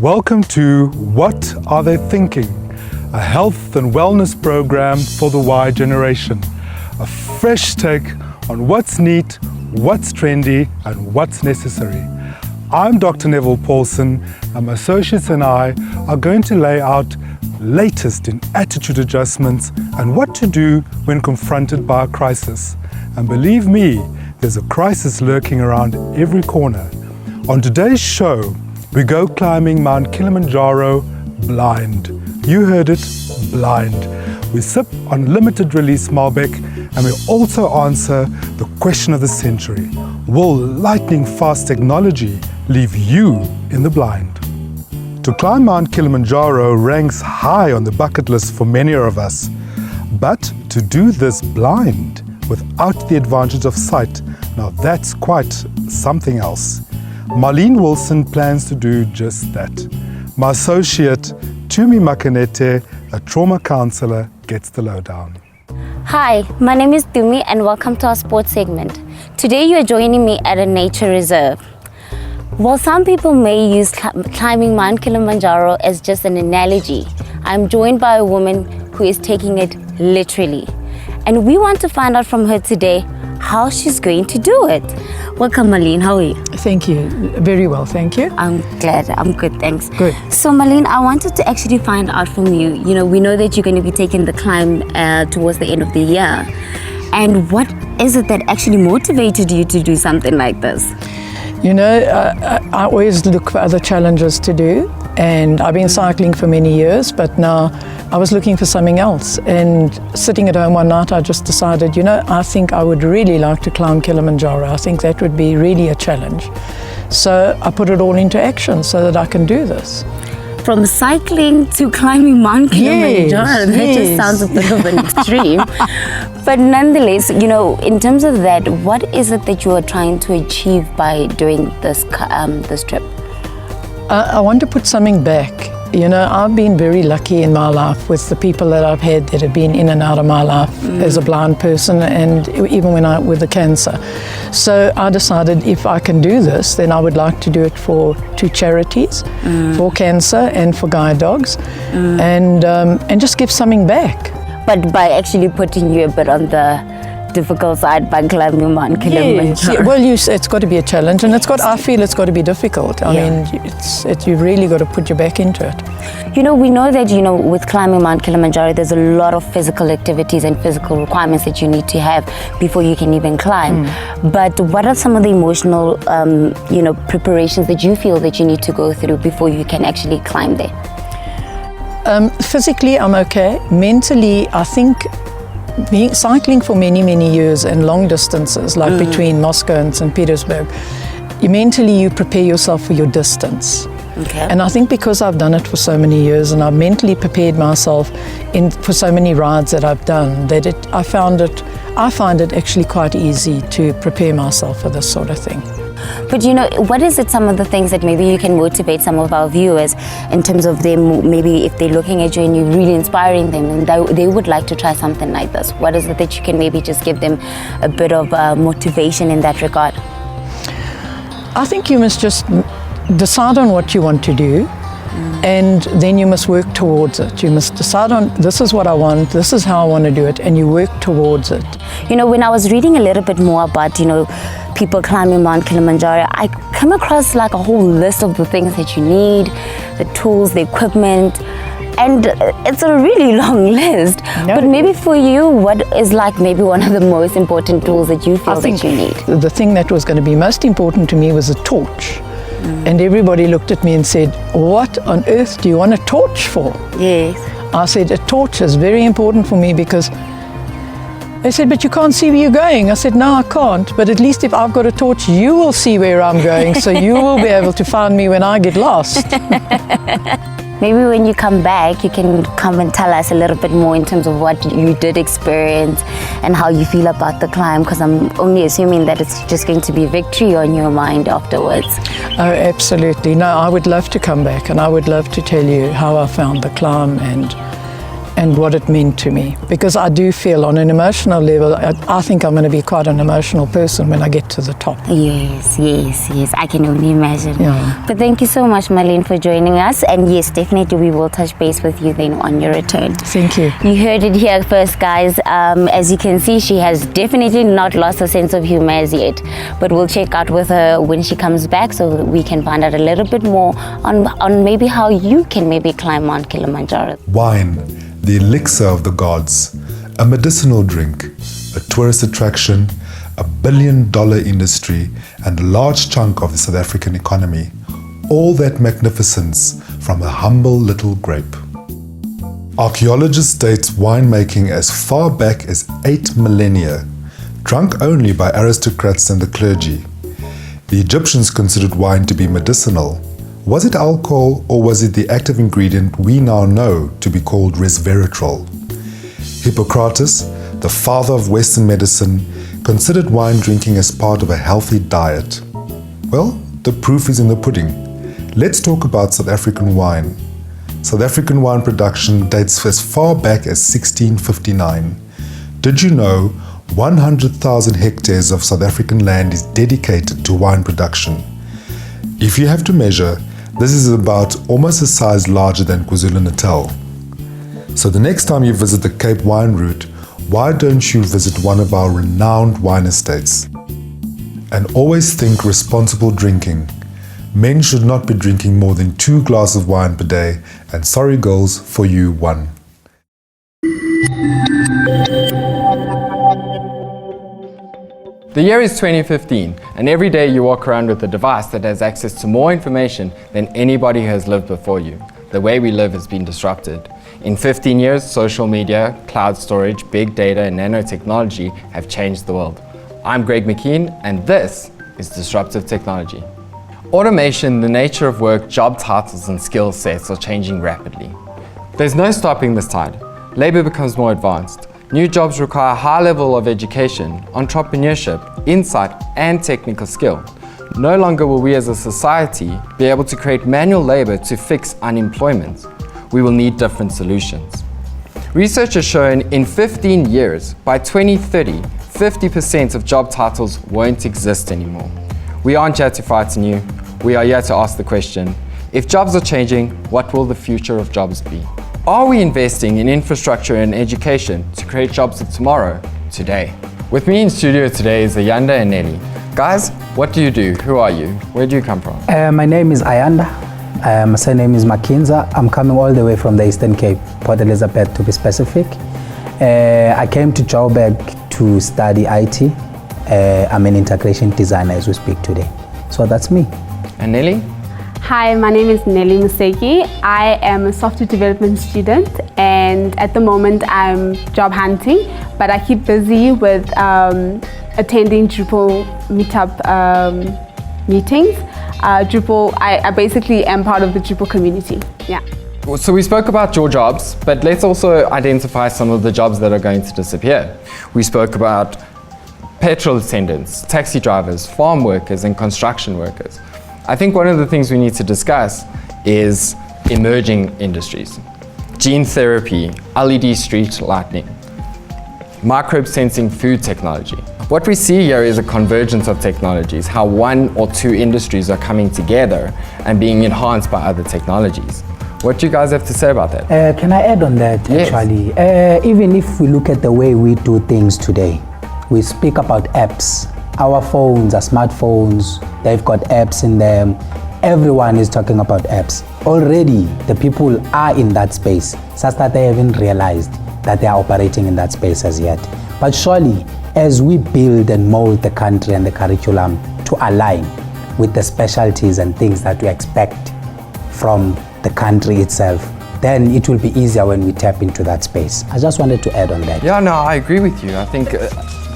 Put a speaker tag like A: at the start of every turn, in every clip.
A: Welcome to What Are They Thinking? A health and wellness program for the Y generation. A fresh take on what's neat, what's trendy, and what's necessary. I'm Dr. Neville Paulson, and my associates and I are going to lay out latest in attitude adjustments and what to do when confronted by a crisis. And believe me, there's a crisis lurking around every corner. On today's show, we go climbing Mount Kilimanjaro blind. You heard it, blind. We sip on limited release Malbec, and we also answer the question of the century. Will lightning fast technology leave you in the blind? To climb Mount Kilimanjaro ranks high on the bucket list for many of us. But to do this blind, without the advantage of sight, now that's quite something else. Marlene Wilson plans to do just that. My associate, Tumi Makanete, a trauma counselor, gets the lowdown.
B: Hi, my name is Tumi and welcome to our sports segment. Today you are joining me at a nature reserve. While some people may use climbing Mount Kilimanjaro as just an analogy, I'm joined by a woman who is taking it literally. And we want to find out from her today how she's going to do it. Welcome, Marlene. How are you?
C: Thank you. Very well, thank you.
B: I'm glad. I'm good, thanks.
C: Good.
B: So, Marlene, I wanted to actually find out from you. You know, we know that you're going to be taking the climb towards the end of the year. And what is it that actually motivated you to do something like this?
C: You know, I always look for other challenges to do, and I've been cycling for many years, but now I was looking for something else. And sitting at home one night, I just decided, you know, I think I would really like to climb Kilimanjaro. I think that would be really a challenge. So I put it all into action so that I can do this.
B: From cycling to climbing Mount Kilimanjaro, that just sounds a bit of an extreme. But nonetheless, you know, in terms of that, what is it that you are trying to achieve by doing this trip?
C: I want to put something back. You know, I've been very lucky in my life with the people that I've had that have been in and out of my life as a blind person, and even when with the cancer. So I decided if I can do this, then I would like to do it for two charities, for cancer and for guide dogs, and just give something back.
B: But by actually putting you a bit on the difficult side by climbing Mount Kilimanjaro.
C: Yes. Well, it's got to be a challenge, and I feel it's got to be difficult. I mean, you've really got to put your back into it.
B: You know, we know that, you know, with climbing Mount Kilimanjaro, there's a lot of physical activities and physical requirements that you need to have before you can even climb. But what are some of the emotional, preparations that you feel that you need to go through before you can actually climb there?
C: Physically, I'm okay. Mentally, I think cycling for many years and long distances, like between Moscow and St. Petersburg, mentally you prepare yourself for your distance. Okay. And I think because I've done it for so many years and I've mentally prepared myself for so many rides that I've done, that I find it actually quite easy to prepare myself for this sort of thing.
B: But you know, what is it, some of the things that maybe you can motivate some of our viewers in terms of them, maybe if they're looking at you and you're really inspiring them and they would like to try something like this? What is it that you can maybe just give them a bit of motivation in that regard?
C: I think you must just decide on what you want to do, and then you must work towards it. You must decide on, this is what I want, this is how I want to do it, and you work towards it.
B: You know, when I was reading a little bit more about, you know, people climbing Mount Kilimanjaro, I come across like a whole list of the things that you need, the tools, the equipment, and it's a really long list. No. But maybe for you, what is like maybe one of the most important tools that you feel that you need?
C: The thing that was going to be most important to me was a torch. And everybody looked at me and said, what on earth do you want a torch for?
B: Yes.
C: I said, a torch is very important for me because they said, but you can't see where you're going. I said, no, I can't. But at least if I've got a torch, you will see where I'm going. So you will be able to find me when I get lost.
B: Maybe when you come back, you can come and tell us a little bit more in terms of what you did experience and how you feel about the climb, because I'm only assuming that it's just going to be victory on your mind afterwards.
C: Oh, absolutely. No, I would love to come back and I would love to tell you how I found the climb and and what it meant to me. Because I do feel on an emotional level, I think I'm going to be quite an emotional person when I get to the top.
B: Yes, I can only imagine.
C: Yeah.
B: But thank you so much, Marlene, for joining us. And yes, definitely we will touch base with you then on your return.
C: Thank you.
B: You heard it here first, guys. As you can see, she has definitely not lost her sense of humor as yet. But we'll check out with her when she comes back so that we can find out a little bit more on maybe how you can maybe climb Mount Kilimanjaro.
A: Wine, the elixir of the gods, a medicinal drink, a tourist attraction, a billion-dollar industry, and a large chunk of the South African economy. All that magnificence from a humble little grape. Archaeologists date winemaking as far back as 8 millennia, drunk only by aristocrats and the clergy. The Egyptians considered wine to be medicinal. Was it alcohol, or was it the active ingredient we now know to be called resveratrol? Hippocrates, the father of Western medicine, considered wine drinking as part of a healthy diet. Well, the proof is in the pudding. Let's talk about South African wine. South African wine production dates as far back as 1659. Did you know 100,000 hectares of South African land is dedicated to wine production? If you have to measure, this is about almost a size larger than KwaZulu-Natal. So the next time you visit the Cape Wine Route, why don't you visit one of our renowned wine estates? And always think responsible drinking. Men should not be drinking more than 2 glasses of wine per day, and sorry girls, for you 1.
D: The year is 2015, and every day you walk around with a device that has access to more information than anybody who has lived before you. The way we live has been disrupted. In 15 years, social media, cloud storage, big data, and nanotechnology have changed the world. I'm Greg McKean, and this is Disruptive Technology. Automation, the nature of work, job titles, and skill sets are changing rapidly. There's no stopping this tide. Labor becomes more advanced. New jobs require a high level of education, entrepreneurship, insight, and technical skill. No longer will we as a society be able to create manual labor to fix unemployment. We will need different solutions. Research has shown in 15 years, by 2030, 50% of job titles won't exist anymore. We aren't here to fight anew. We are here to ask the question, if jobs are changing, what will the future of jobs be? Are we investing in infrastructure and education to create jobs of tomorrow, today? With me in studio today is Ayanda and Nelly. Guys, what do you do? Who are you? Where do you come from?
E: My name is Ayanda. My surname is Makinza. I'm coming all the way from the Eastern Cape, Port Elizabeth to be specific. I came to Joburg to study IT. I'm an integration designer as we speak today. So that's me.
D: And Nelly?
F: Hi, my name is Nelly Museki. I am a software development student, and at the moment I'm job hunting, but I keep busy with attending Drupal meetup meetings. Drupal, I basically am part of the Drupal community. Yeah.
D: So we spoke about your jobs, but let's also identify some of the jobs that are going to disappear. We spoke about petrol attendants, taxi drivers, farm workers, and construction workers. I think one of the things we need to discuss is emerging industries. Gene therapy, LED street lighting, microbe sensing food technology. What we see here is a convergence of technologies, how 1 or 2 industries are coming together and being enhanced by other technologies. What do you guys have to say about that?
E: Can I add on that,
D: Yes.
E: actually? Even if we look at the way we do things today, we speak about apps. Our phones, our smartphones, they've got apps in them. Everyone is talking about apps. Already, the people are in that space, such that they haven't realized that they are operating in that space as yet. But surely, as we build and mold the country and the curriculum to align with the specialties and things that we expect from the country itself, then it will be easier when we tap into that space. I just wanted to add on that.
D: Yeah, no, I agree with you. I think,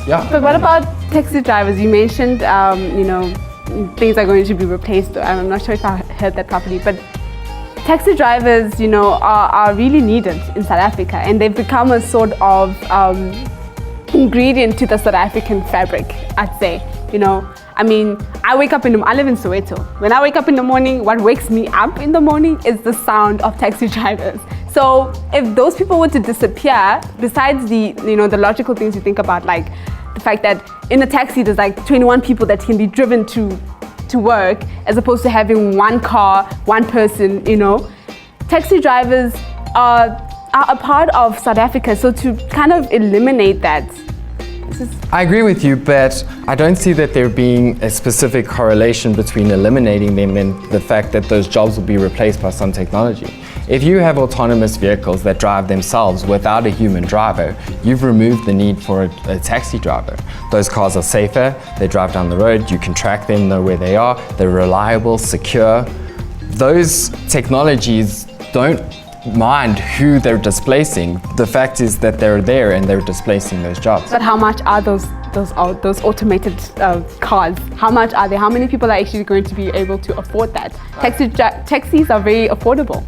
D: yeah.
F: But what about taxi drivers? You mentioned, things are going to be replaced. I'm not sure if I heard that properly, but taxi drivers, are really needed in South Africa, and they've become a sort of ingredient to the South African fabric, I'd say. I live in Soweto. When I wake up in the morning, what wakes me up in the morning is the sound of taxi drivers. So if those people were to disappear, besides the the logical things you think about, like the fact that in a taxi there's like 21 people that can be driven to work, as opposed to having one car, one person, taxi drivers are a part of South Africa. So to kind of eliminate that,
D: I agree with you, but I don't see that there being a specific correlation between eliminating them and the fact that those jobs will be replaced by some technology. If you have autonomous vehicles that drive themselves without a human driver, you've removed the need for a taxi driver. Those cars are safer, they drive down the road, you can track them, know where they are, they're reliable, secure. Those technologies don't mind who they're displacing. The fact is that they're there and they're displacing those jobs.
F: But how much are those automated cars? How much are they? How many people are actually going to be able to afford that? Taxis are very affordable.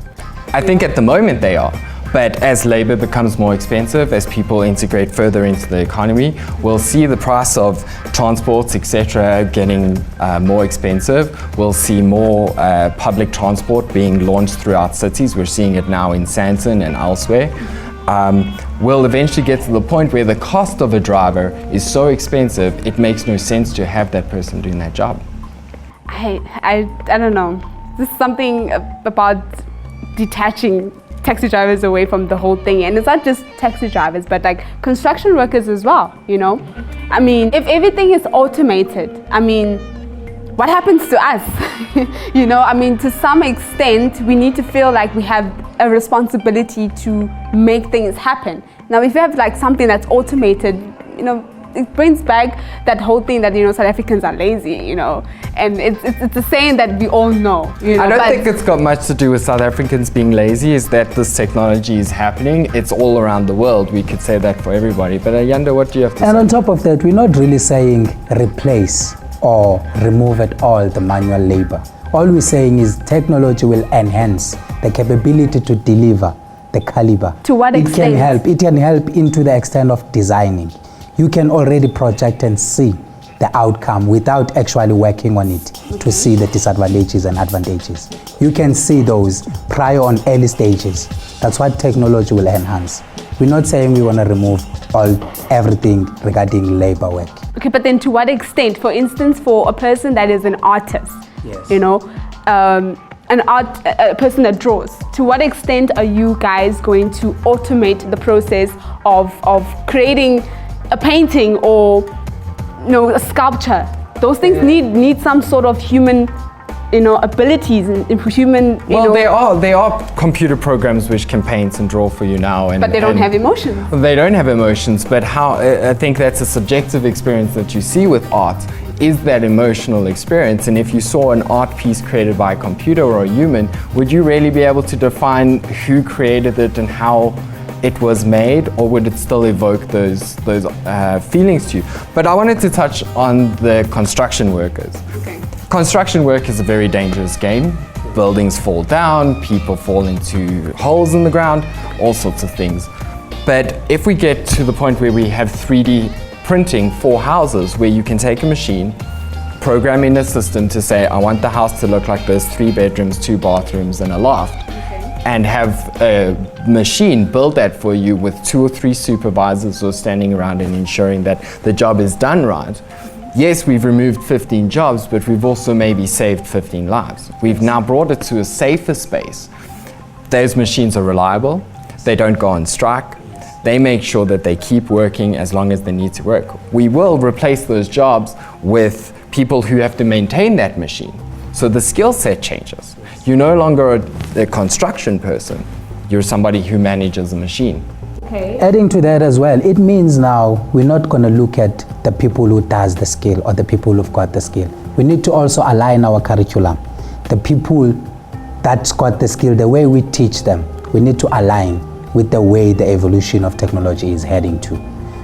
D: I think at the moment they are. But as labor becomes more expensive, as people integrate further into the economy, we'll see the price of transports, etc., getting more expensive. We'll see more public transport being launched throughout cities. We're seeing it now in Sandton and elsewhere. We'll eventually get to the point where the cost of a driver is so expensive, it makes no sense to have that person doing that job.
F: I don't know. This is something about detaching taxi drivers away from the whole thing, and it's not just taxi drivers, but like construction workers as well. I mean, if everything is automated, I mean, what happens to us? I mean, to some extent we need to feel like we have a responsibility to make things happen. Now if you have like something that's automated, it brings back that whole thing that South Africans are lazy, and it's a saying that we all know.
D: I don't think it's got much to do with South Africans being lazy. Is that this technology is happening? It's all around the world. We could say that for everybody. But Ayanda, what do you have to say?
E: And on top of that, we're not really saying replace or remove at all the manual labor. All we're saying is technology will enhance the capability to deliver the caliber.
F: To what extent?
E: It can help into the extent of designing. You can already project and see the outcome without actually working on it to see the disadvantages and advantages. You can see those prior on early stages. That's what technology will enhance. We're not saying we want to remove everything regarding labor work.
F: Okay, but then to what extent? For instance, for a person that is an artist,
E: yes.
F: A person that draws, to what extent are you guys going to automate the process of creating a painting or a sculpture? Those things need some sort of human abilities and human
D: there are computer programs which can paint and draw for you now,
F: but they don't have emotions.
D: They don't have emotions, but I think that's a subjective experience that you see with art, is that emotional experience. And if you saw an art piece created by a computer or a human, would you really be able to define who created it and how it was made, or would it still evoke those feelings to you? But I wanted to touch on the construction workers.
F: Okay.
D: Construction work is a very dangerous game. Buildings fall down, people fall into holes in the ground, all sorts of things. But if we get to the point where we have 3D printing for houses, where you can take a machine, program in a system to say, I want the house to look like this, 3 bedrooms, 2 bathrooms, and a loft. And have a machine build that for you with 2 or 3 supervisors who are standing around and ensuring that the job is done right. Yes, we've removed 15 jobs, but we've also maybe saved 15 lives. We've now brought it to a safer space. Those machines are reliable, they don't go on strike, they make sure that they keep working as long as they need to work. We will replace those jobs with people who have to maintain that machine. So the skill set changes. You're no longer a construction person, you're somebody who manages a machine.
F: Okay.
E: Adding to that as well, it means now we're not going to look at the people who does the skill or the people who've got the skill. We need to also align our curriculum. The people that's got the skill, the way we teach them, we need to align with the way the evolution of technology is heading to.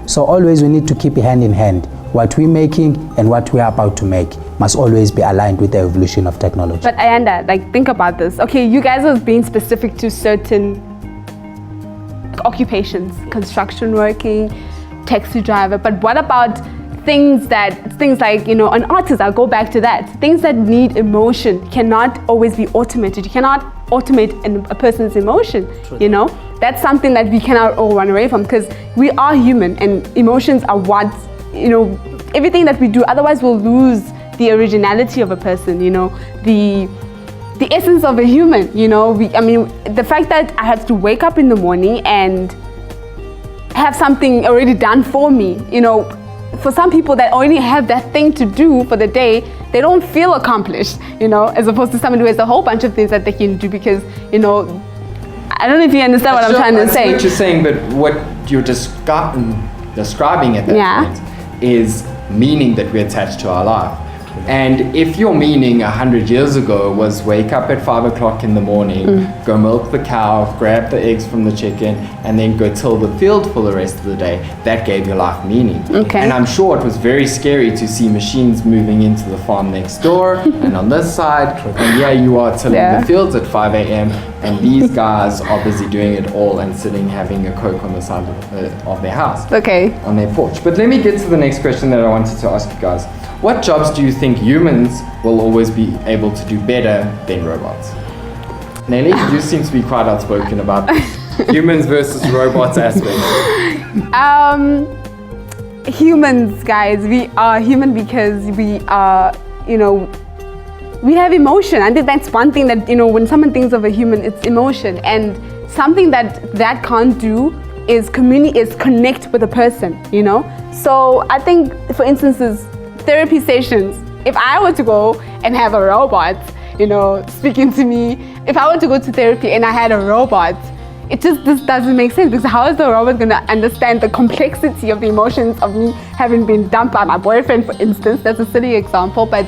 E: So always we need to keep hand in hand. What we're making and what we're about to make must always be aligned with the evolution of technology.
F: But Ayanda, think about this. Okay, you guys are being specific to certain occupations, construction working, taxi driver, but what about things like, you know, an artist, I'll go back to that. Things that need emotion cannot always be automated. You cannot automate a person's emotion, you know. That's something that we cannot all run away from, because we are human and emotions are what, you know, everything that we do. Otherwise we'll lose the originality of a person, you know, the essence of a human, you know. I mean, the fact that I have to wake up in the morning and have something already done for me, you know, for some people that only have that thing to do for the day, they don't feel accomplished, you know, as opposed to someone who has a whole bunch of things that they can do, because, you know, I don't know if you understand what I'm trying to say.
D: What you're saying, but what you're describing at that point is meaning that we attach to our life. And if your meaning 100 years ago was wake up at 5 o'clock in the morning, go milk the cow, grab the eggs from the chicken, and then go till the field for the rest of the day, that gave your life meaning.
F: Okay.
D: And I'm sure it was very scary to see machines moving into the farm next door and on this side, and here you are tilling the fields at 5 a.m. and these guys are busy doing it all and sitting having a Coke on the side of their house.
F: Okay.
D: On their porch. But let me get to the next question that I wanted to ask you guys. What jobs do you think humans will always be able to do better than robots? Nelly, you seem to be quite outspoken about humans versus robots aspect.
F: Humans, guys, we are human because we are, you know, we have emotion. I think that's one thing that, you know, when someone thinks of a human, it's emotion. And something that can't do is connect with a person, you know? So I think, for instance, therapy sessions, if I were to go and have a robot, you know, speaking to me, if I were to go to therapy and I had a robot, this doesn't make sense, because how is the robot going to understand the complexity of the emotions of me having been dumped by my boyfriend, for instance? That's a silly example, but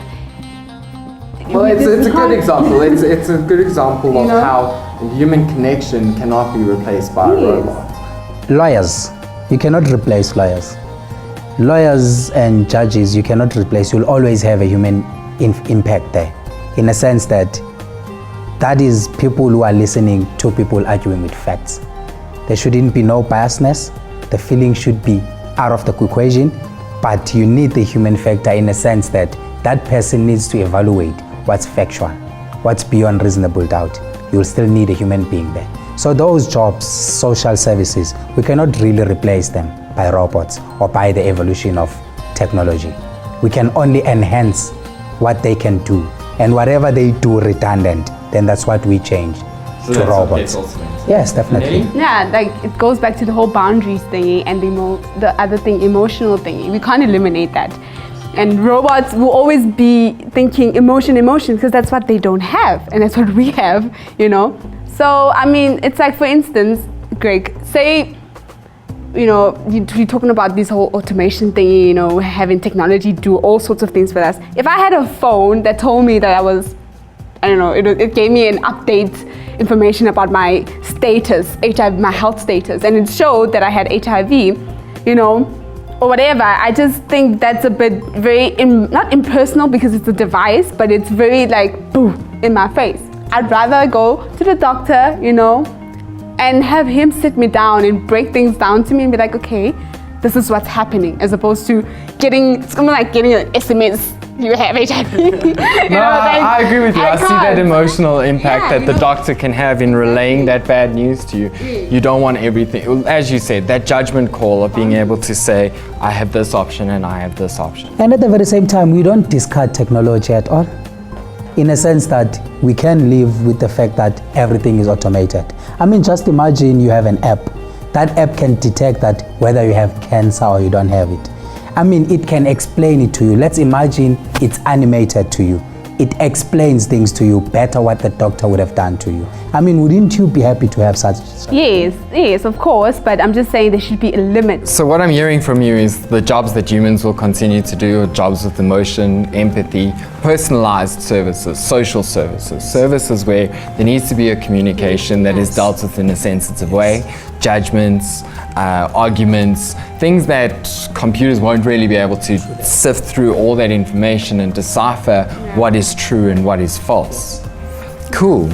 D: well, it's a good example. It's a good example of how human connection cannot be replaced by a robot.
E: Lawyers, you cannot replace lawyers. Lawyers and judges, you cannot replace. You'll always have a human impact there, in a sense that is people who are listening to people arguing with facts. There shouldn't be no biasness. The feeling should be out of the equation, but you need the human factor, in a sense that person needs to evaluate what's factual, what's beyond reasonable doubt. You'll still need a human being there. So those jobs, social services, we cannot really replace them by robots or by the evolution of technology. We can only enhance what they can do, and whatever they do redundant, then that's what we change to robots. Yes, definitely.
F: Yeah, like it goes back to the whole boundaries thingy and the other thing, emotional thingy. We can't eliminate that. And robots will always be thinking emotion, because that's what they don't have, and that's what we have, you know. So I mean, it's like, for instance, Greg, say, you know, you're talking about this whole automation thing, you know, having technology do all sorts of things for us. If I had a phone that told me that I was, I don't know, it gave me an update information about my status, HIV, my health status, and it showed that I had HIV, you know, or whatever, I just think that's a bit very, not impersonal because it's a device, but it's very like, boom, in my face. I'd rather go to the doctor, you know, and have him sit me down and break things down to me and be like, okay, this is what's happening, as opposed to it's kind of like getting an SMS, you have HIV.
D: I agree with you. I see that emotional impact that the doctor can have in relaying that bad news to you. You don't want everything, as you said, that judgment call of being able to say, I have this option and I have this option.
E: And at the very same time, we don't discard technology at all, in a sense that we can live with the fact that everything is automated. I mean, just imagine you have an app. That app can detect that whether you have cancer or you don't have it. I mean, it can explain it to you. Let's imagine it's animated to you. It explains things to you better what the doctor would have done to you. I mean, wouldn't you be happy to have such?
F: Yes, of course, but I'm just saying there should be a limit.
D: So what I'm hearing from you is the jobs that humans will continue to do are jobs with emotion, empathy, personalized services, social services, services where there needs to be a communication that is dealt with in a sensitive way, judgments, arguments, things that computers won't really be able to sift through all that information and decipher what is true and what is false. Cool.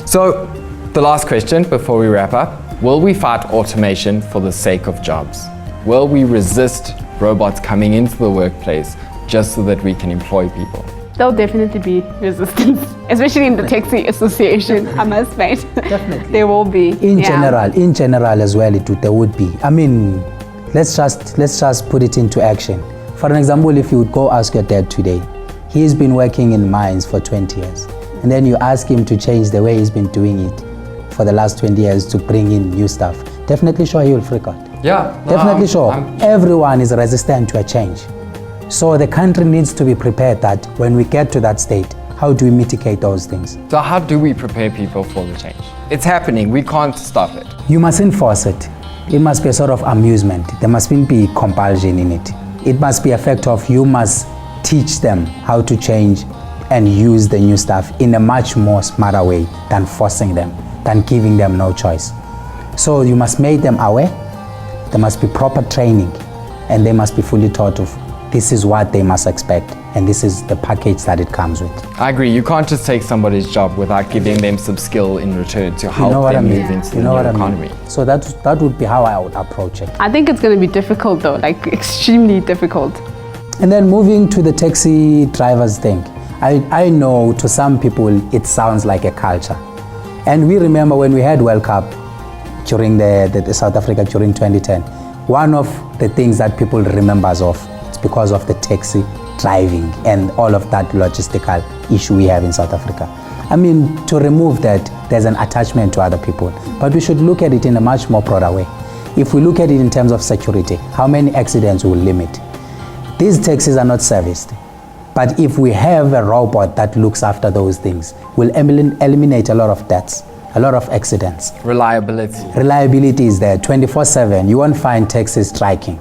D: So the last question before we wrap up, will we fight automation for the sake of jobs? Will we resist robots coming into the workplace just so that we can employ people?
F: There'll definitely be resistance, especially in the taxi association, I must say.
E: Definitely.
F: There will be.
E: In general as well, there would be. I mean, let's just put it into action. For an example, if you would go ask your dad today, he's been working in mines for 20 years. And then you ask him to change the way he's been doing it for the last 20 years to bring in new stuff. Definitely sure he will freak out.
D: Yeah.
E: Definitely sure. Everyone is resistant to a change. So the country needs to be prepared that when we get to that state, how do we mitigate those things?
D: So how do we prepare people for the change? It's happening, we can't stop it.
E: You mustn't force it. It must be a sort of amusement. There mustn't be compulsion in it. It must be a fact of you must teach them how to change and use the new stuff in a much more smarter way than forcing them, than giving them no choice. So you must make them aware. There must be proper training, and they must be fully taught of this is what they must expect, and this is the package that it comes with.
D: I agree, you can't just take somebody's job without giving them some skill in return to help them move into the new economy.
E: So that would be how I would approach it.
F: I think it's going to be difficult though, like extremely difficult.
E: And then moving to the taxi drivers thing, I know to some people it sounds like a culture. And we remember when we had World Cup during the South Africa during 2010, one of the things that people remember us of, it's because of the taxi driving and all of that logistical issue we have in South Africa. I mean, to remove that, there's an attachment to other people. But we should look at it in a much more broader way. If we look at it in terms of security, how many accidents will limit? These taxis are not serviced. But if we have a robot that looks after those things, we'll eliminate a lot of deaths, a lot of accidents.
D: Reliability.
E: Reliability is there 24/7. You won't find taxis striking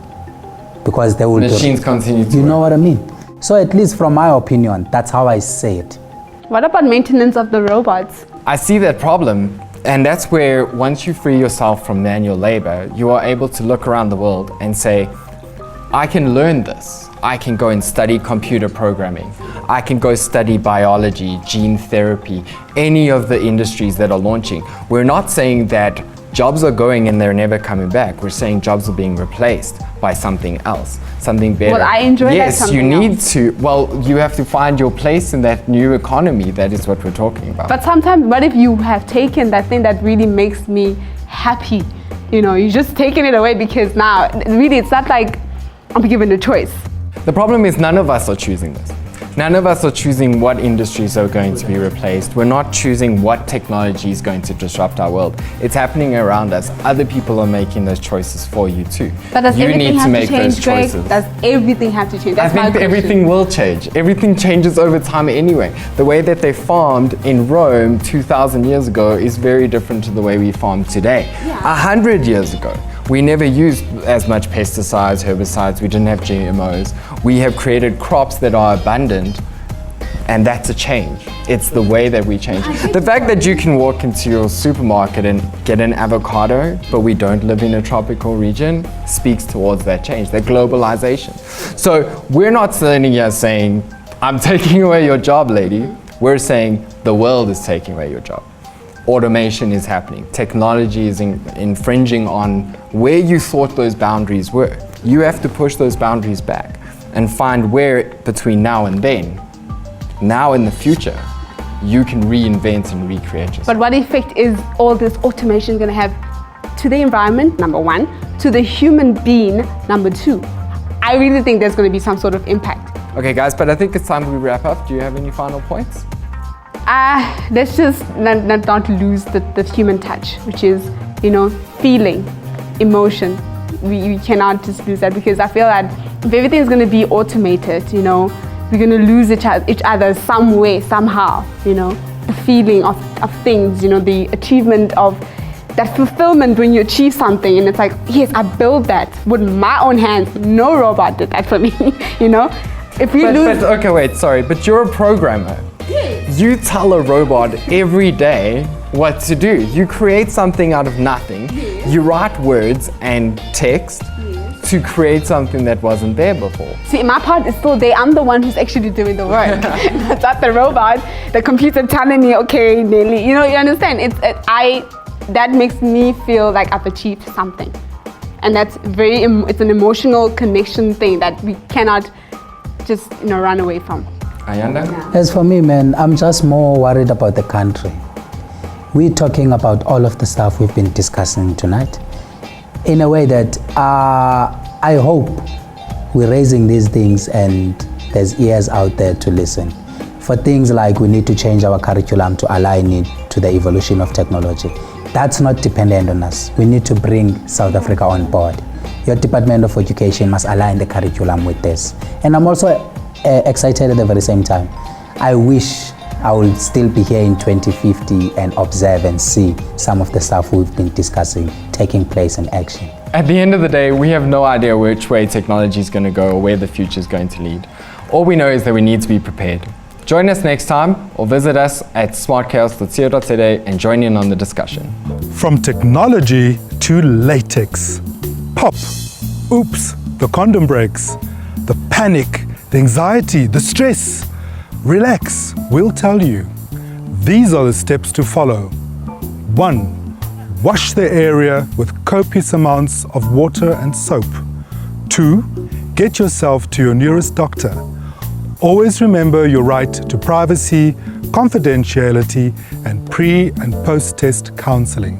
E: because they will
D: Machines continue to
E: You
D: work.
E: know what I mean? So at least from my opinion, that's how I say it.
F: What about maintenance of the robots?
D: I see that problem, and that's where once you free yourself from manual labor, you are able to look around the world and say, I can learn this. I can go and study computer programming. I can go study biology, gene therapy, any of the industries that are launching. We're not saying that jobs are going and they're never coming back. We're saying jobs are being replaced by something else, something better.
F: Well, I enjoy that
D: Yes, you
F: something
D: need
F: else.
D: to. Well, you have to find your place in that new economy. That is what we're talking about.
F: But sometimes, what if you have taken that thing that really makes me happy? You know, you just taken it away because now, really, it's not like I'm given a choice.
D: The problem is none of us are choosing this. None of us are choosing what industries are going to be replaced. We're not choosing what technology is going to disrupt our world. It's happening around us. Other people are making those choices for you too.
F: But does
D: you
F: everything
D: need to
F: have
D: make
F: to change,
D: those
F: Greg?
D: choices.
F: Does everything have to change?
D: I
F: That's my
D: think
F: question.
D: everything will change. Everything changes over time anyway. The way that they farmed in Rome 2,000 years ago is very different to the way we farm today. 100 years ago, we never used as much pesticides, herbicides, we didn't have GMOs. We have created crops that are abundant, and that's a change. It's the way that we change. The fact that you can walk into your supermarket and get an avocado, but we don't live in a tropical region, speaks towards that change, that globalization. So we're not sitting here saying, I'm taking away your job, lady. We're saying the world is taking away your job. Automation is happening. Technology is infringing on where you thought those boundaries were. You have to push those boundaries back and find where between now and then, now in the future, you can reinvent and recreate yourself.
F: But what effect is all this automation going to have to the environment, number one, to the human being, number two? I really think there's going to be some sort of impact.
D: Okay guys, but I think it's time we wrap up. Do you have any final points?
F: Let's just not lose the human touch, which is, you know, feeling, emotion. We cannot just lose that, because I feel that if everything is going to be automated, you know, we're going to lose each other some way, somehow, you know, the feeling of things, you know, the achievement of that fulfillment when you achieve something and it's like, yes, I built that with my own hands. No robot did that for me, you know. If we lose...
D: But okay, wait, sorry, but you're a programmer. You tell a robot every day what to do. You create something out of nothing. You write words and text to create something that wasn't there before.
F: See, my part is still there. I'm the one who's actually doing the work. It's not the robot, the computer telling me, okay, Nelly, you know, you understand? That makes me feel like I've achieved something. and that's it's an emotional connection thing that we cannot just run away from.
D: Ayanda?
E: As for me, man, I'm just more worried about the country. We're talking about all of the stuff we've been discussing tonight in a way that I hope we're raising these things and there's ears out there to listen. For things like we need to change our curriculum to align it to the evolution of technology. That's not dependent on us. We need to bring South Africa on board. Your Department of Education must align the curriculum with this. And I'm also excited at the very same time. I wish I will still be here in 2050 and observe and see some of the stuff we've been discussing taking place in action.
D: At the end of the day, we have no idea which way technology is going to go or where the future is going to lead. All we know is that we need to be prepared. Join us next time or visit us at smartchaos.co.za and join in on the discussion.
A: From technology to latex. Pop. Oops, the condom breaks. The panic, the anxiety, the stress. Relax, we'll tell you. These are the steps to follow. 1. Wash the area with copious amounts of water and soap. 2. Get yourself to your nearest doctor. Always remember your right to privacy, confidentiality, and pre- and post-test counseling.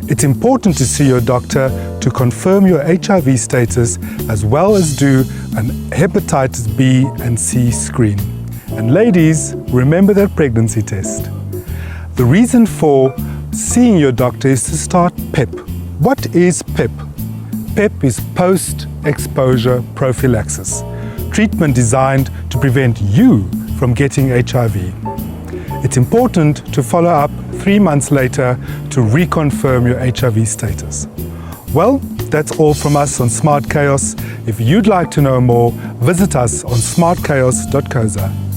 A: It's important to see your doctor to confirm your HIV status as well as do an hepatitis B and C screen. And ladies, remember that pregnancy test. The reason for seeing your doctor is to start PEP. What is PEP? PEP is post-exposure prophylaxis, treatment designed to prevent you from getting HIV. It's important to follow up 3 months later to reconfirm your HIV status. Well, that's all from us on Smart Chaos. If you'd like to know more, visit us on smartchaos.co.za.